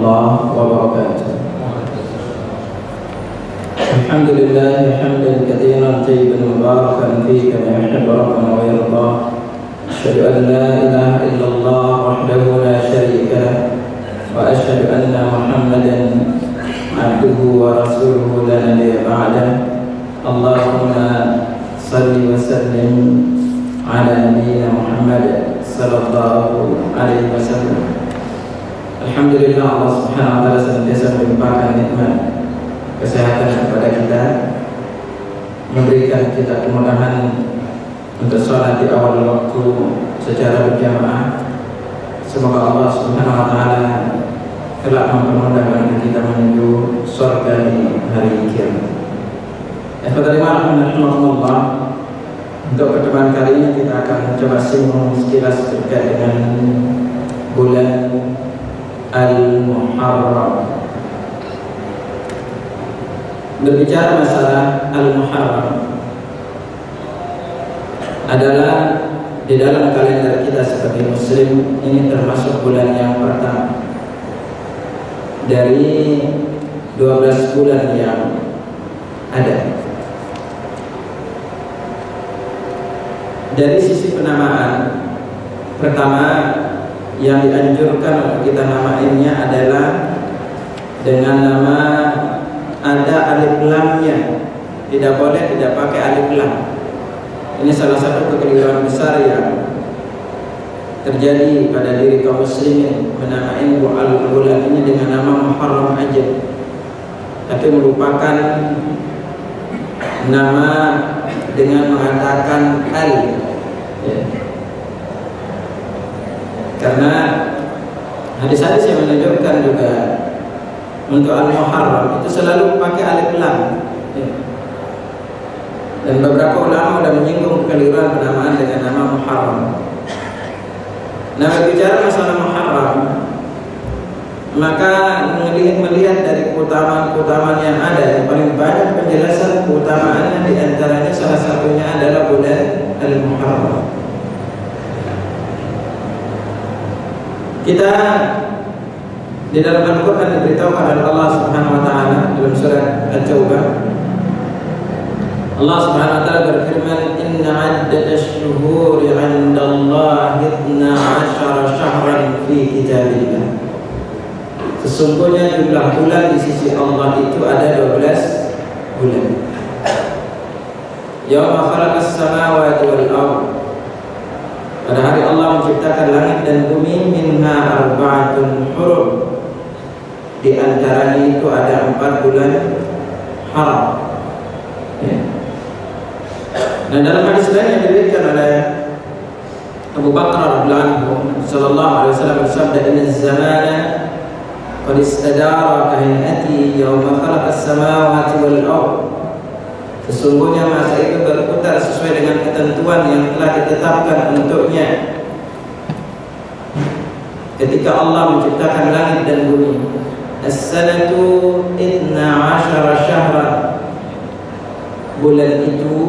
warahmatullahi wabarakatuh. Alhamdulillah hamdan katsiran tayyiban mubarakan fihi kama yuhibbu rabbuna wa yarda. Asyhadu an la ilaha illallah wahdahu la syarika lah wa asyhadu anna Muhammadan abduhu wa rasuluhu la nabiyya ba'dah. Allahumma salli wa sallim ala nabiyyina Muhammad sallallahu alaihi wasallam. Alhamdulillah, Allah Subhanahu wa taala senantiasa melimpahkan nikmat kesehatan kepada kita, memberikan kita kemudahan untuk sholat di awal waktu secara berjamaah. Semoga Allah Subhanahu wa taala telah mempermudahkan kita menuju surga di hari kiamat. Rahimahullah. Untuk pertemuan kali ini kita akan coba singgung sekilas terkait dengan bulan Al-Muharram. Berbicara masalah Al-Muharram adalah di dalam kalender kita sebagai Muslim, ini termasuk bulan yang pertama dari 12 bulan yang ada. Dari sisi penamaan, pertama yang dianjurkan untuk kita namainnya adalah dengan nama ada alif lamnya. Tidak boleh tidak pakai alif lam. Ini salah satu kekeliruan besar yang terjadi pada diri kaum muslimin, menamain bulan ini dengan nama Muharram aja, tapi merupakan nama dengan mengatakan al, ya. Karena hadis-hadis yang menunjukkan juga untuk Al-Muharram itu selalu pakai alif lam, ya. Dan beberapa ulama sudah menyinggung kekeliruan penamaan dengan nama Muharram. Nah, berbicara masalah Muharram, maka melihat dari keutamaan-keutamaan yang ada, yang paling banyak penjelasan keutamaannya diantaranya salah satunya adalah bulan Al-Muharram. Kita di dalam Al-Quran diberitahukan oleh Allah Subhanahu wa taala dalam surat At-Taubah. Allah Subhanahu wa taala berfirman, "Inna 'addatasy syuhuri 'indallahi 12 syahran fi kitabillah." Sesungguhnya jumlah bulan di sisi Allah itu ada 12 bulan. Yauma khalaqas samawati wal ardh. Pada hari Allah menciptakan langit dan bumi, minha arba'atun hurum. Di antaranya itu ada 4 bulan haram. Ya. Dan dalam hadis lain yang diriwayatkan oleh Abu Bakar radhiyallahu anhu, sallallahu alaihi wasallam bersabda, "Inna zamana qad istadara ka hayati yawma khalaqas samawati wal ardh." Sesungguhnya masa itu berputar sesuai dengan ketentuan yang telah ditetapkan untuknya ketika Allah menciptakan langit dan bumi. As-sanatu 12 syahran. Bulan itu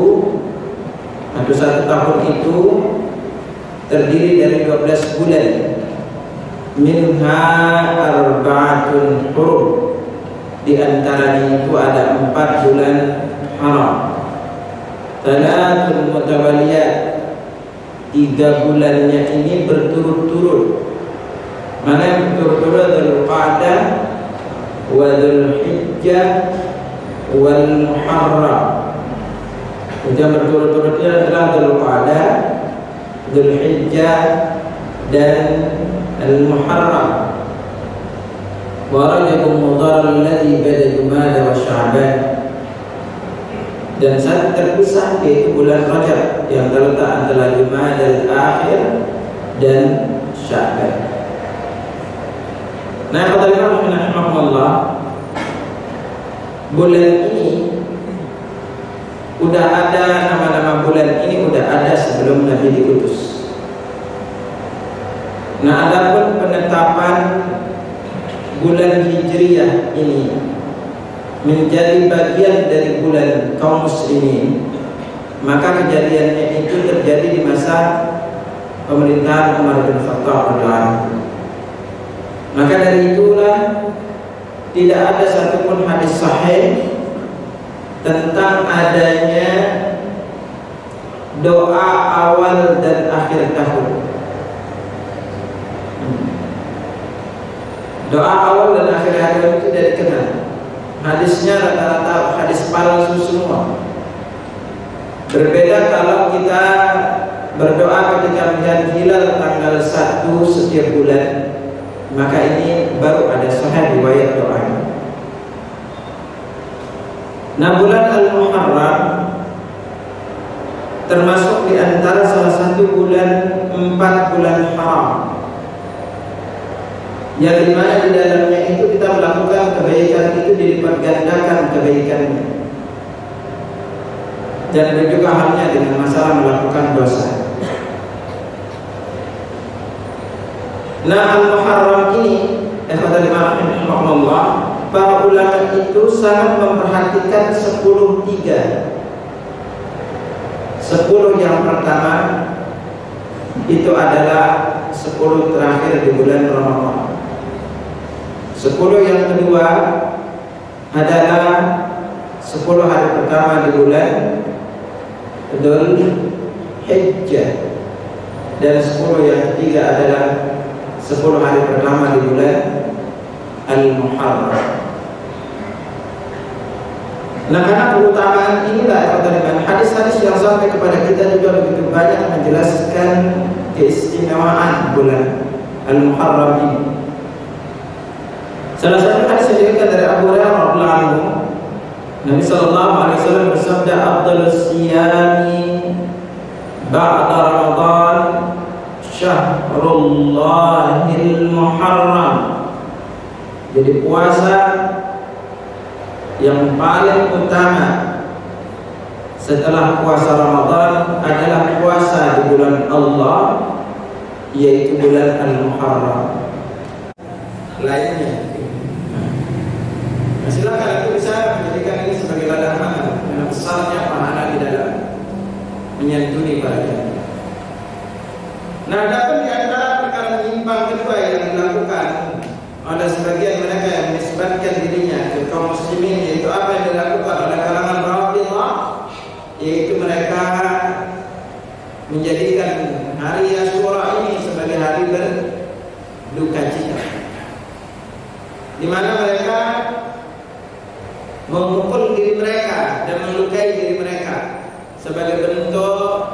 atau 1 tahun itu terdiri dari 12 bulan. Minha arba'atun hurum. Di antaranya itu ada 4 bulan haram. Thalathun mutawaliyat. 3 bulannya ini berturut-turut. Mana yang berturut-turut? Dzulqa'dah wa Dzulhijjah wal Muharram. Yang berturut-turutnya adalah Dzulqa'dah, Dzulhijjah dan Al-Muharram. Wa Rajabun Mudhar alladhi bada Jumada wa Sya'ban. Dan saat terpisah yaitu bulan Rajab yang terletak antara Jumada al-Akhir dan Sya'ban. Nah, kata Imam rahimahullah, bulan ini udah ada, nama-nama bulan ini udah ada sebelum Nabi diutus. Nah, adapun penetapan bulan Hijriyah ini menjadi bagian dari bulan kaum muslimin, maka kejadiannya itu terjadi di masa pemerintahan Umar bin Khattab radhiyallahu anhu. Maka dari itulah tidak ada satupun hadis sahih tentang adanya doa awal dan akhir tahun. Doa awal dan akhir tahun itu tidak dikenal. Hadisnya rata-rata hadis palsu semua. Berbeda kalau kita berdoa ketika melihat hilal tanggal 1 setiap bulan, maka ini baru ada sahih riwayat doanya. Nah, bulan Al-Muharram termasuk di antara salah satu bulan 4 bulan haram, yang dimana di dalamnya itu kita melakukan kebaikan itu dilipat gandakan kebaikannya. Dan juga halnya dengan masalah melakukan dosa. Nah, Al-Muharram ini, para ulama itu sangat memperhatikan 10 yang pertama itu adalah 10 terakhir di bulan Ramadan. 10 yang kedua adalah 10 hari pertama di bulan Dzul Hijjah, dan 10 yang ketiga adalah 10 hari pertama di bulan Al-Muharram. Nah, karena keutamaan inilah dengan hadis-hadis yang sampai kepada kita juga begitu banyak menjelaskan keistimewaan bulan Al-Muharram ini. Salah satu hadis yang diriwayatkan dari Abu Hurairah radhiyallahu anhu, Nabi sallallahu alaihi wasallam bersabda, "Afdhalus siyami ba'da Ramadan Syahrullahil Muharram." Jadi puasa yang paling utama setelah puasa Ramadan adalah puasa di bulan Allah, yaitu bulan Al-Muharram. Lainnya, nah, silakan itu bisa menjadikan ini sebagai ladang amal dengan besarnya pahala di dalam menyantuni para jemaah. Nah, adapun di antara perkara menyimpang kedua yang dilakukan oleh sebagian mereka yang menisbatkan dirinya ke kaum muslimin, yaitu apa yang dilakukan oleh kalangan Rafidhah, yaitu mereka menjadikan hari Asyura ini sebagai hari berduka cita, di mana mereka memukul diri mereka dan melukai diri mereka sebagai bentuk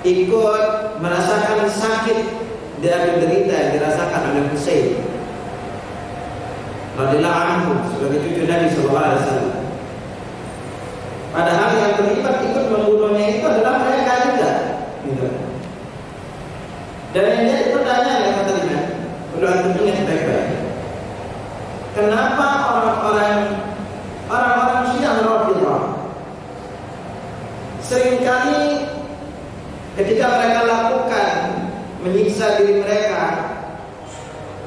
ikut merasakan sakit dan derita yang dirasakan oleh Husain radhiyallahu anhu sebagai cucu Nabi sallallahu alaihi wasallam. Padahal yang terlibat ikut membunuhnya itu adalah mereka juga, gitu. Dan yang jadi pertanyaan yang tadinya perlu antum ingat baik-baik. Kenapa orang-orang Syiah Rafidhah seringkali ketika mereka lakukan menyiksa diri mereka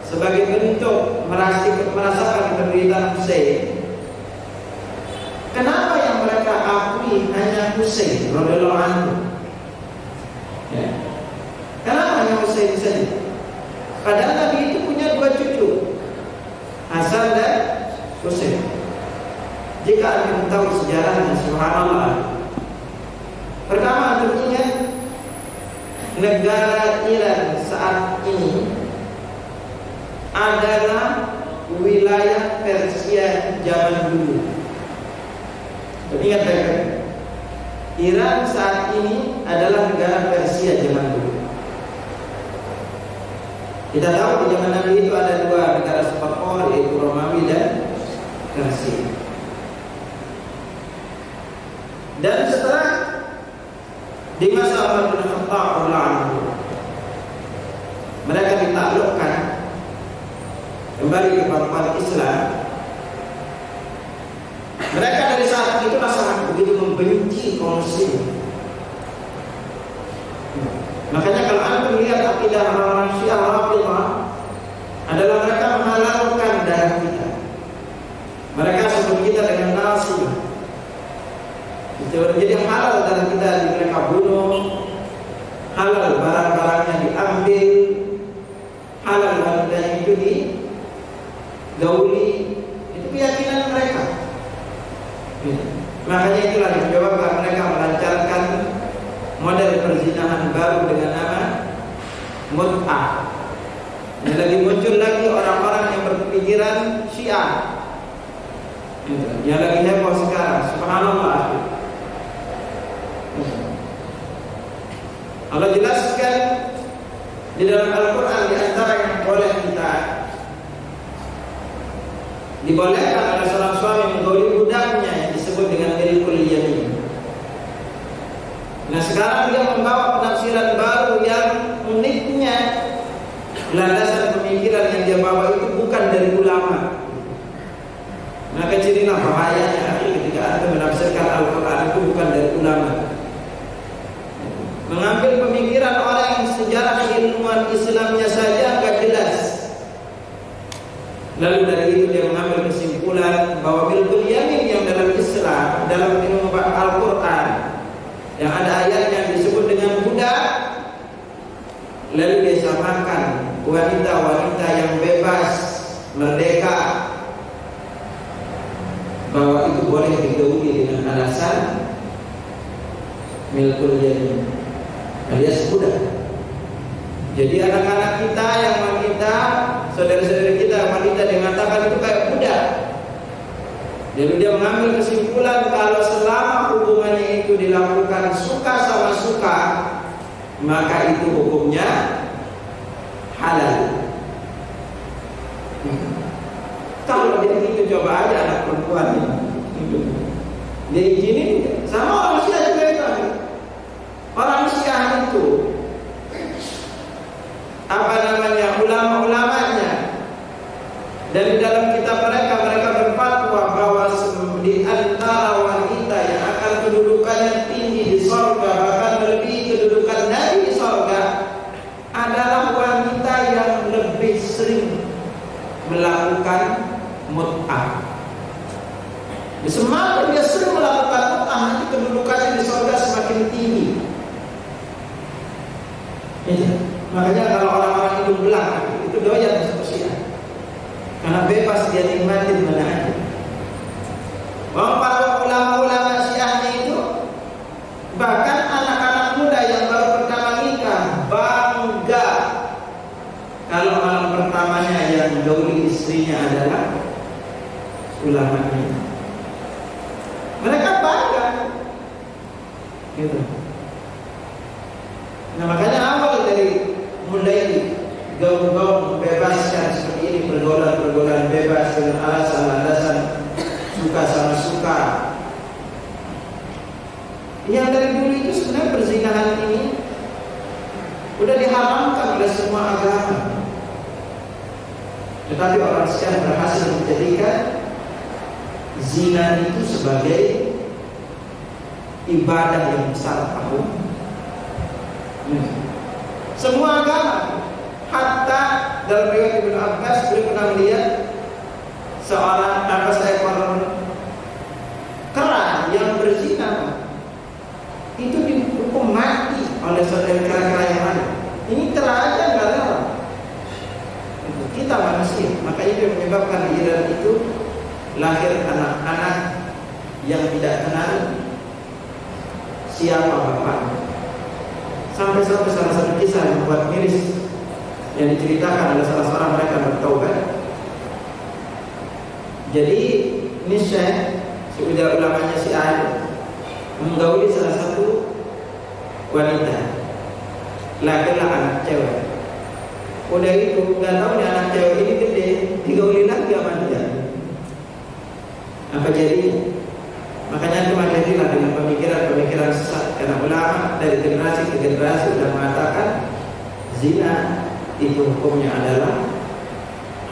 sebagai bentuk merasakan penderitaan Husain, kenapa yang mereka akui hanya Husain radhiyallahu anhu? Ya. Kenapa hanya Husain saja? Padahal Nabi itu punya 2 cucu, Hasan dan Husain. Jika anda tahu sejarahnya, subhanallah. Pertama, anda ingat negara Iran saat ini adalah wilayah Persia zaman dulu. Ingat baik-baik, Iran saat ini adalah negara Persia zaman dulu. Kita tahu di zaman Nabi itu ada 2 negara superpower, yaitu Romawi dan Persia. Dan setelah di masa Umar bin Khattab radhiyallahu anhu, mereka ditaklukkan kembali ke pangkuan Islam. Mereka dari saat itu sangat begitu membenci kaum muslimin. Makanya kalau anda melihat akidah orang-orang Syiah Rafidhah adalah mereka menghalalkan darah kita. Mereka sebut kita dengan nasi. Jadi halal darah kita mereka bunuh, halal barang-barangnya diambil, halal wanitanya itu digauli, itu keyakinan mereka. Makanya itulah menyebabkan mereka melancarkan model perzinahan baru dengan nama mut'ah. Dan lagi muncul lagi orang-orang yang berpikiran Syiah, yang lagi heboh sekarang. Subhanallah. Allah jelaskan di dalam Al-Quran, di antara yang boleh kita dibolehkan oleh seorang suami menggauli budaknya yang disebut dengan milkul yamin. Nah, sekarang dia membawa penafsiran baru yang uniknya. Landasan pemikiran yang dia bawa itu bukan dari ulama. Maka cirilah bahayanya ketika Anda menafsirkan Al-Quran itu bukan dari ulama. Mengambil pemikiran orang yang sejarah keilmuan Islamnya saja agak jelas, lalu dari itu dia mengambil kesimpulan bahwa milkul yamin yang dalam Islam, dalam ilmu Al-Quran, yang ada ayat yang disebut dengan budak, lalu dia samakan wanita-wanita yang bebas, merdeka, bahwa itu boleh digauli dengan alasan milkul yamin alias budak. Jadi anak-anak kita yang wanita, saudara-saudara kita wanita yang mengatakan itu kayak budak. Jadi dia mengambil kesimpulan kalau selama hubungannya itu dilakukan suka sama suka, maka itu hukumnya halal. Kalau dia begitu, coba aja anak perempuan ini, dia izinin sama orang Syiah juga itu. Orang Syiah itu ulama-ulamanya, dan di dalam kitab mereka berfatwa bahwa di antara wanita yang akan kedudukannya tinggi di surga, bahkan melebihi kedudukan Nabi di surga, adalah wanita yang lebih sering melakukan mut'ah. Semakin dia sering melakukan mut'ah, nanti kedudukannya di surga semakin tinggi. Makanya kalau orang-orang hidung belang itu doyan masuk Syiah, karena bebas dia nikmatin mana aja. Para ulama-ulama Syiahnya itu, bahkan anak-anak muda yang baru pertama nikah bangga kalau malam pertamanya yang menggauli istrinya adalah ulamanya. Mereka bangga gitu. Nah, makanya awal dari mulai gaul-gaul membebaskan seperti ini, pergaulan-pergaulan bebas dengan alasan-alasan suka sama suka. Yang dari dulu itu sebenarnya perzinahan ini udah diharamkan oleh semua agama. Tetapi orang Syiah berhasil menjadikan zina itu sebagai ibadah yang besar tahu. Semua agama, hatta dalam riwayat Ibnu Abbas beliau pernah melihat seorang seekor kera yang berzina, itu dihukum mati oleh saudara kera-kera yang lain. Ini kera aja nggak rela. Kita manusia, makanya itu menyebabkan di Iran itu lahir anak-anak yang tidak kenal siapa bapaknya. Sampai salah satu kisah yang membuat miris yang diceritakan oleh salah seorang mereka bertaubat. Jadi ini Syekh, sebuah ulamanya Syiah, menggauli salah satu wanita, laki-laki anak cewek. Udah itu nggak tahu nih anak cewek ini gede, digauli lagi sama dia. Apa jadi? Makanya cuma jadilah dengan pemikiran-pemikiran sesat. Karena ulama dari generasi ke generasi sudah mengatakan zina itu hukumnya adalah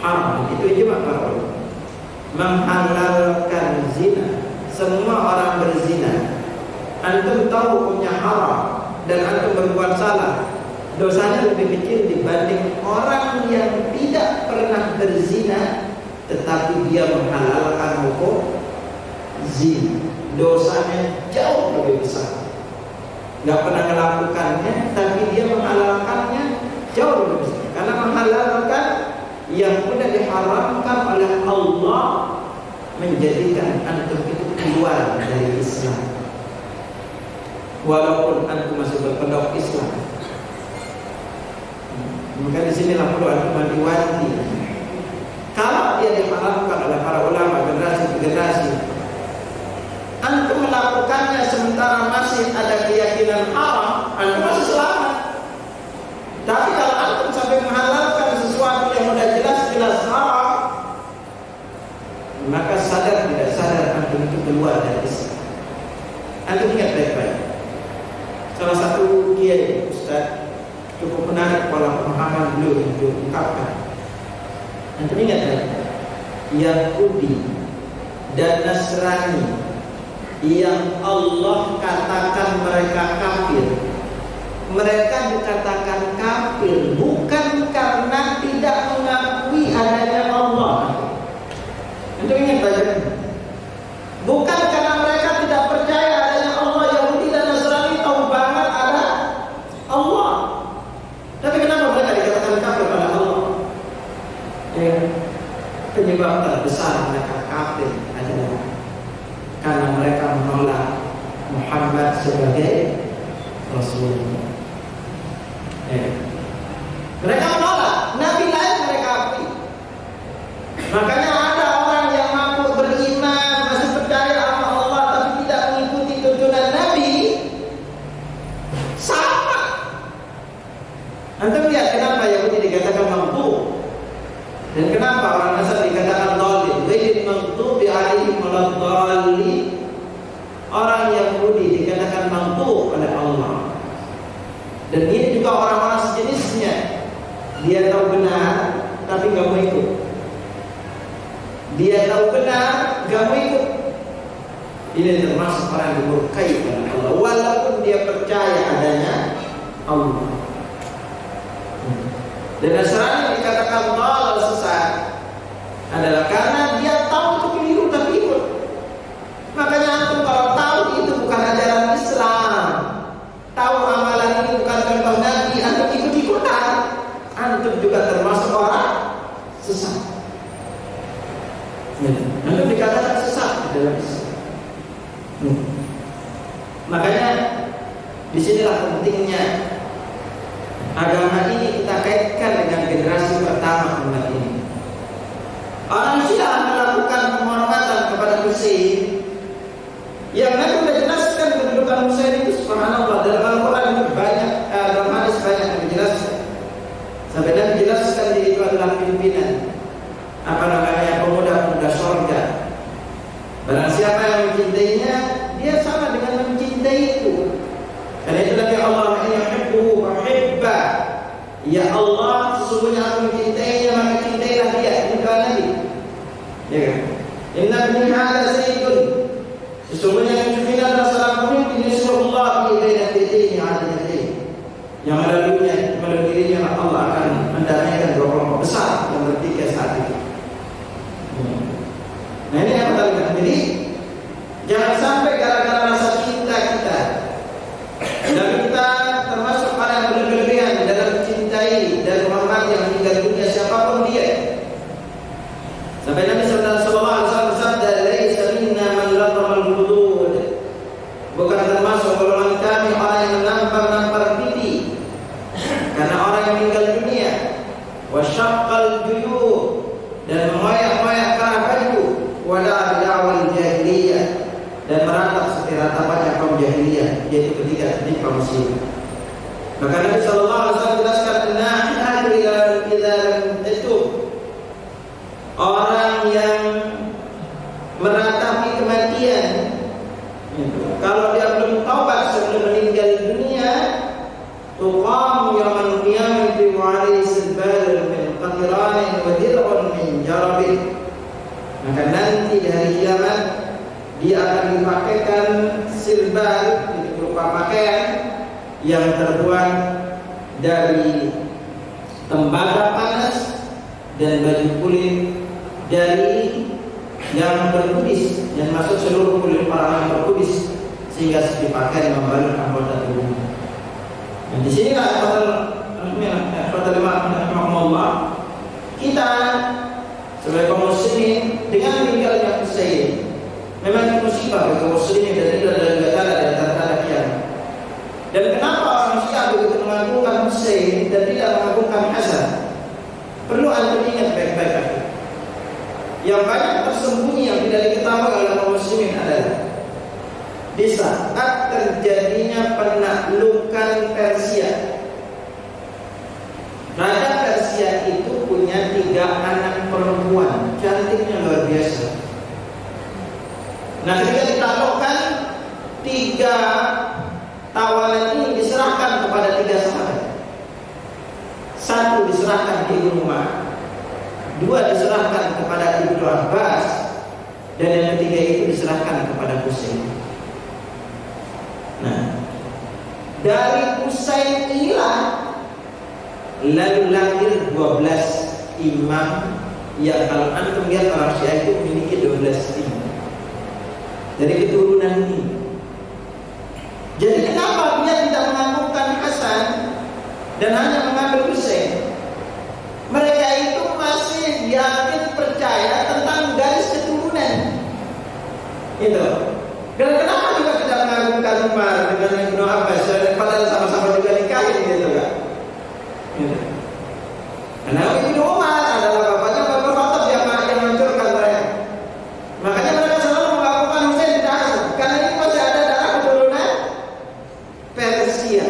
haram. Itu ijma para ulama menghalalkan zina. Semua orang berzina, antum tahu hukumnya haram dan antum berbuat salah, dosanya lebih kecil dibanding orang yang tidak pernah berzina tetapi dia menghalalkan hukum zina. Dosanya jauh lebih besar. Gak pernah melakukannya tapi dia menghalalkannya jauh lebih besar. Karena menghalalkan tidak diharamkan oleh Allah menjadikan antum itu keluar dari Islam, walaupun antum masih berpendok Islam. Maka di sinilah perlu antum wanti-wanti. Kalau dia diharamkan oleh para ulama generasi ke generasi, antum melakukannya sementara masih ada keyakinan haram, antum masih selamat. Tapi kalau antum sampai menghalalkan sesuatu yang sudah jelas-jelas haram, maka sadar tidak sadar antum itu keluar dari Islam. Antum ingat baik-baik. Salah satu kiai Ustaz cukup menarik pola pemahaman beliau yang beliau ungkapkan. Antum ingat baik-baik. Yahudi dan Nasrani yang Allah katakan mereka kafir, mereka dikatakan kafir bukan karena tidak mengakui adanya Allah. Itu ingat baik-baik. Bukan karena mereka tidak percaya adanya Allah. Yahudi dan Nasrani tahu banget ada Allah. Tapi kenapa mereka dikatakan kafir pada Allah? Penyebab terbesar mereka kafir adalah karena mereka menolak Muhammad sebagai Rasul. Mereka menolak Nabi lain, mereka akui. Makanya ada orang yang mampu beriman, masih percaya sama Allah, tapi tidak mengikuti tuntunan Nabi. Sama. Antum lihat kenapa Yahudi dikatakan mampu, dan kenapa orang Nasrani dikatakan dhalil. Ghairil maghdubi alaihim waladdallin. Orang Yahudi dikatakan mampu oleh Allah. Dan ini juga orang-orang sejenisnya. Dia tahu benar, tapi gak mau ikut. Dia tahu benar, gak mau ikut. Ini termasuk orang yang murkai oleh Allah, walaupun dia percaya adanya Allah. Dan Nasrani dikatakan dhalal, sesat, adalah karena dia tahu itu keliru tapi ikut. Makanya antum kalau tahu itu bukan ajaran Islam, tahu amalan ini bukan contoh Nabi, antum ikut-ikutan, antum juga termasuk orang sesat. Antum dikatakan sesat di dalam Islam. Makanya disinilah pentingnya agama ini kita kaitkan dengan generasi pertama umat ini. Orang Syiah melakukan penghormatan kepada Husain, yang Nabi sudah jelaskan kedudukan Husain itu, subhanallah, dalam Al-Quran itu banyak, dalam hadis banyak yang dijelaskan. Sampai Nabi jelaskan dia itu adalah pimpinan pemuda-pemuda surga. Barang siapa yang mencintainya, dia sama dengan mencintai itu. Karena itu Nabi Allah yuhibbuhu wa hibba. Ya Allah, sesungguhnya aku mencintainya, maka cintailah dia. Ini doa Nabi. Ya kan? Inna min hadza sayyidun. Sesungguhnya cucu kita adalah seorang pemimpin Rasulullah baina yadayhi 'ala yadayhi. Yang melalui dirinya Allah akan mendamaikan dua kelompok besar yang bertiga saat itu. Nah ini yang pertama. Jadi jangan sampai gara-gara rasa cinta kita, dan kita termasuk orang yang berlebihan dalam mencintai dan menghormati yang meninggal dunia siapapun dia. Sampai Nabi sallallahu alaihi wasallam bersabda, "Laisa minna man latama al-hudud." Bukan termasuk golongan kami orang yang menampar-nampar pipi. Karena orang yang meninggal dunia, wa syaqqal juyub, dan mengoyak-ngoyak kerah baju, wala bid'awal jahiliyah, dan meratap seperti ratapannya kaum jahiliyah, yaitu ketiga kaum muslim. Maka Nabi sallallahu alaihi wasallam jelaskan, "Nahnu idza lam tatub." Orang yang meratapi kematian, kalau dia belum taubat sebelum meninggal dunia, tuqam yaumul qiyamati wa alayhi sibal min qatiranin wa dir'un min jarabin. Maka nanti di hari kiamat dia akan dipakaikan silbal, itu berupa pakaian yang terbuat dari tembaga panas dan baju kulit dari yang berkudis, yang masuk seluruh kulit orang yang berkudis, sehingga dipakai membalut anggota tubuhnya. Dan di sini Allah kita sebagai kaum muslimin dengan meninggalnya Husain memang musibah bagi kaum muslimin dan itu adalah negara di antara kiamat. Dan kenapa orang Syiah begitu mengagungkan Husain dan tidak mengagungkan Hasan? Perlu antum ingat baik-baik lagi. Yang banyak tersembunyi yang tidak diketahui oleh kaum muslimin adalah di saat terjadinya penaklukan Persia. Raja Persia itu punya 3 anak perempuan, cantiknya luar biasa. Nah, ketika ditaklukkan, 3 tawanan ini diserahkan kepada 3 sahabat. 1 diserahkan di Ibnu Umar, 2 diserahkan kepada Ibnu Abbas, dan yang ketiga itu diserahkan kepada Husain. Nah, dari Husain inilah lalu lahir 12 imam yang kalau antum lihat orang Syiah itu memiliki 12 imam dari keturunan ini. Jadi kenapa dia tidak mengagungkan Hasan dan hanya mengambil Husain? Mereka itu masih yakin percaya tentang garis keturunan. Itu. Dan kenapa juga tidak mengagungkan Umar dengan Ibnu Abbas? Padahal sama-sama juga nikahin gitu kan? Karena Ibnu Umar adalah bapaknya Umar bin Khattab yang menghancurkan mereka. Makanya mereka selalu mengagungkan Husain bin Hasan karena ini masih ada darah keturunan Persia.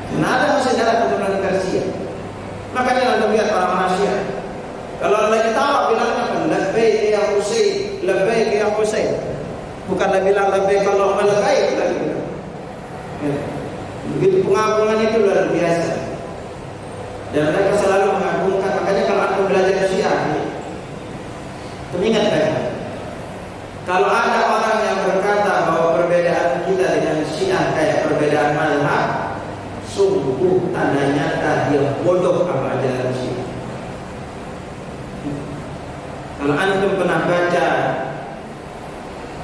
Karena ada masih darah keturunan Persia. Makanya anda lihat orang Syiah kalau lagi tawa bilangnya apa? Labbaik ya Husain, labbaik ya Husain. Bukanlah bilang labbaik Allahumma labbaik lagi bilang. Begitu pengagungan itu luar biasa. Dan mereka selalu mengagungkan. Makanya kalau aku belajar Syiah, ingat baik. Kalau ada orang yang berkata bahwa perbedaan kita dengan Syiah kayak perbedaan mazhab, sungguh tanda nyata dia bodoh apa ajaran Syiah. Kalau antum pernah baca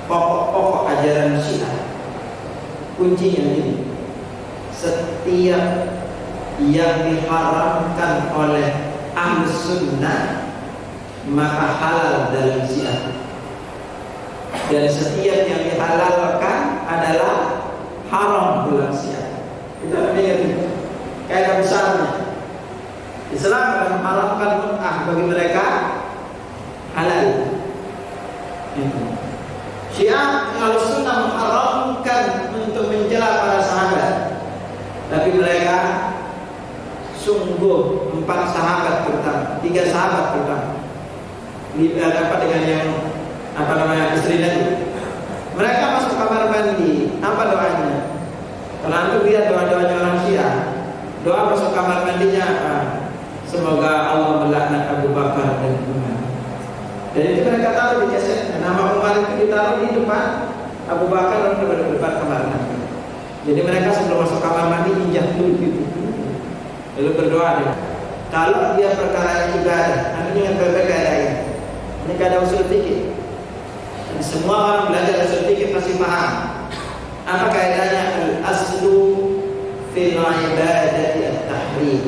pokok-pokok ajaran Syiah, kuncinya ini: setiap yang diharamkan oleh Ahlus Sunnah maka halal dalam Syiah, dan setiap yang dihalalkan adalah haram dalam Syiah. Kita lihat kaidah besarnya. Islam mengharamkan mut'ah bagi mereka halal. Syiah Ahlus Sunnah mengharamkan untuk mencela para sahabat, tapi mereka sungguh 4 sahabat terutama, 3 sahabat terutama. Apa dengan yang apa namanya istri Nabi? Mereka masuk kamar mandi, apa doanya? Kalau antum lihat doa-doanya orang Syiah, doa masuk kamar mandinya semoga Allah melaknat Abu Bakar dan Umar. Dan itu mereka taruh di jasadnya. Nama Umar itu ditaruh di depan, Abu Bakar dan di depan kamar mandi. Jadi mereka sebelum masuk kamar mandi injak dulu gitu, lalu berdoa deh. Kalau dia perkara ibadah, nanti dengan berbagai ini. Ini kada usul fikih. Semua orang belajar usul fikih pasti paham. Apa kaidahnya? Al-aslu fil ibadati at-tahrim.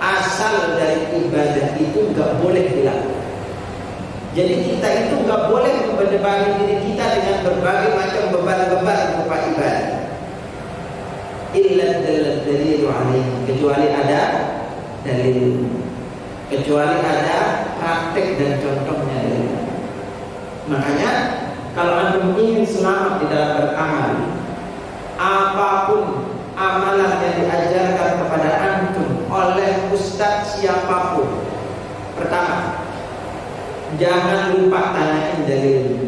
Asal dari ibadah itu enggak boleh dilakukan. Jadi kita itu enggak boleh membebani diri kita dengan berbagai macam beban-beban berupa ibadah. Illa dalil alaihi, kecuali ada dalil, kecuali ada praktek dan contohnya dalil. Makanya kalau antum ingin selamat di dalam beramal, apapun amalan yang diajarkan kepada antum oleh ustadz siapapun, pertama, jangan lupa tanyain dalil.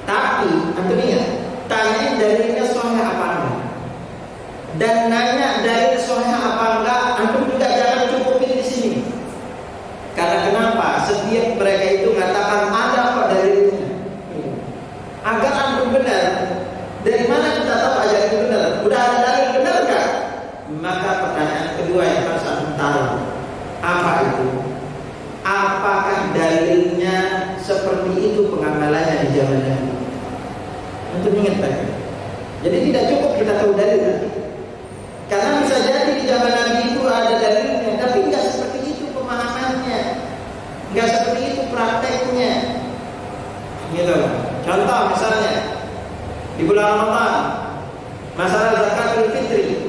Tapi antum ingat, tanyain dalilnya sahih apa enggak. Dan nanya dalil sahih apa enggak, antum juga jangan cukupin di sini. Karena kenapa? Setiap mereka itu mengatakan ada kok dalilnya. Agar antum benar. Dari mana kita tahu ajaran itu benar? Udah ada dalil benar enggak? Maka pertanyaan kedua yang harus antum tahu, apa itu? Apakah dalilnya seperti itu pengamalannya di zaman dahulu? Antum ingat baik. Jadi tidak cukup kita tahu dalil nanti. Karena bisa jadi di zaman Nabi itu ada dalilnya, tapi tidak seperti Contoh misalnya di bulan Ramadan, masalah zakatul fitri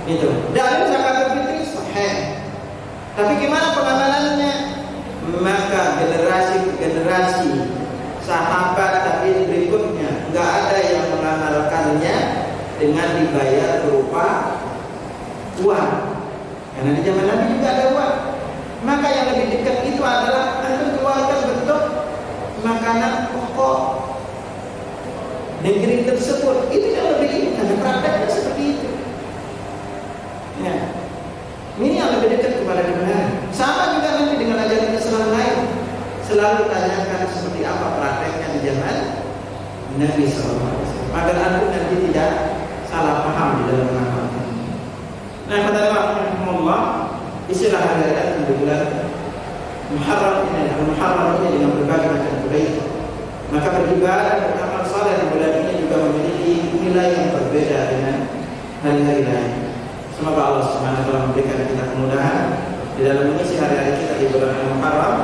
itu. Dalil zakatul fitri sahih. Tapi gimana pengamalannya? Maka generasi sahabat tabi'in berikutnya nggak ada yang mengamalkannya dengan dibayar berupa uang. Karena di zaman Nabi juga ada uang. Maka yang lebih dekat itu adalah antum keluarkan bentuk makanan pokok negeri tersebut. Itu yang lebih karena prakteknya seperti itu. Ya. Ini yang lebih dekat kepada kebenaran. Sama juga nanti dengan ajaran Islam lain. Selalu tanyakan seperti apa prakteknya di zaman Nabi SAW, agar antum nanti tidak salah paham di dalam mengamalkan. Nah, kata Allah, istilah hari-hari di bulan Muharram ini dengan berbagai macam kebaikan. Maka beribadah dan beramal saleh di bulan ini juga memiliki nilai yang berbeda dengan hari-hari lain. Semoga Allah Subhanahu wa taala memberikan kita kemudahan di dalam mengisi hari-hari kita di bulan Muharram.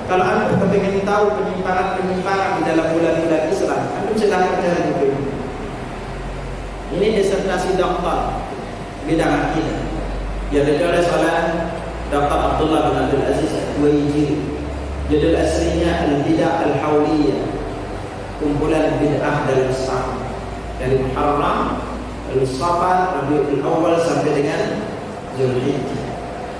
Kalau antum ingin tahu penyimpangan di dalam bulan-bulan Islam, antum silakan cari buku ini. Ini disertasi doktor bidang akidah yang ditulis oleh Dr. Abdullah bin Abdul Aziz Al-Tuwaijiri. Judul aslinya Al-Bidah Al-Hawliyah, kumpulan bid'ah dalam Islam dari Muharram, Al-Safar, Rabiul Awal sampai dengan Zulhijjah.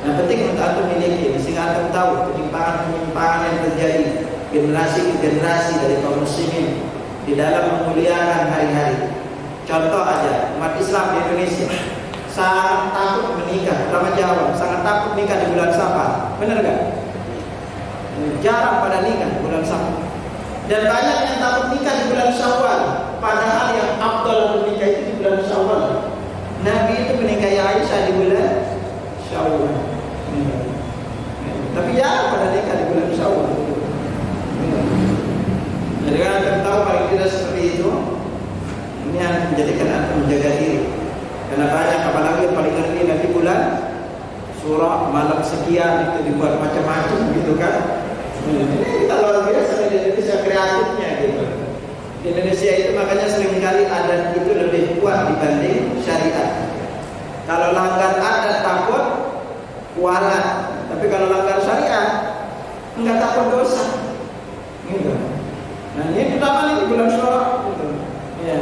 Nah, penting untuk antum miliki sehingga antum tahu penyimpangan yang terjadi generasi ke generasi dari kaum muslimin di dalam memuliakan hari-hari. Contoh aja, umat Islam di Indonesia sangat takut menikah, terutama Jawa, sangat takut nikah di bulan Safar. Benar gak? Jarang pada nikah di bulan Safar. Dan banyak yang takut nikah di bulan Syawal, padahal yang afdal untuk nikah itu di bulan Syawal. Nabi itu menikahi Aisyah di bulan Syawal. Tapi jarang pada nikah di bulan Syawal. Jadi kan anda tahu paling tidak seperti itu. Ini yang menjadikan anda menjaga diri. Karena banyak apalagi yang paling ngerti nanti bulan surah malam sekian itu dibuat macam-macam gitu kan. Ini kita luar biasa di Indonesia kreatifnya gitu. Di Indonesia itu makanya seringkali adat itu lebih kuat dibanding syariat. Kalau langgar adat takut kualat, tapi kalau langgar syariat enggak takut dosa. Gitu. Nah, ini pertama nih di bulan surah gitu. Ya.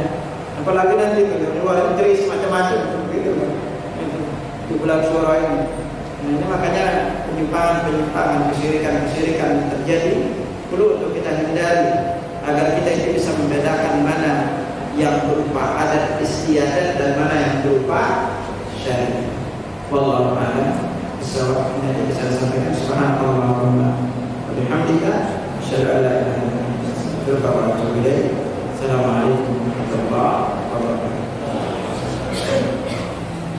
Apalagi nanti di luar negeri macam-macam gitu kan. Di bulan surah ini. Nah, ini makanya penyimpangan, kesyirikan terjadi perlu untuk kita hindari agar kita itu bisa membedakan mana yang berupa adat istiadat dan mana yang berupa syariat. Wallahu a'lam. Bismillah. Ini bisa disampaikan. Subhanallahumma wa bihamdika asyhadu an la ilaha illa anta astaghfiruka wa atubu ilaik. Assalamualaikum.